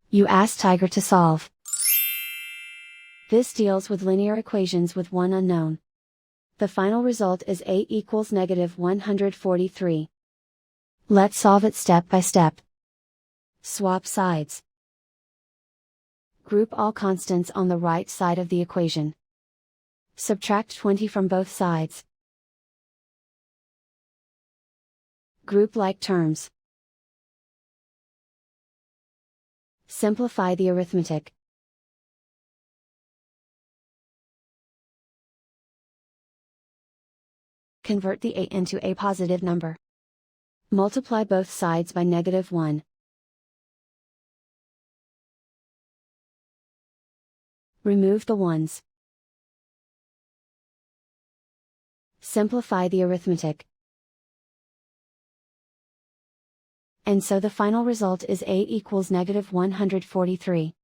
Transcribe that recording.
You ask Tiger to solve. This deals with linear equations with one unknown. The final result is a equals -143. Let's solve it step by step. Swap sides. Group all constants on the right side of the equation. Subtract 20 from both sides. Group like terms. Simplify the arithmetic. Convert the a into a positive number. Multiply both sides by -1. Remove the ones. Simplify the arithmetic. And so the final result is a equals -143.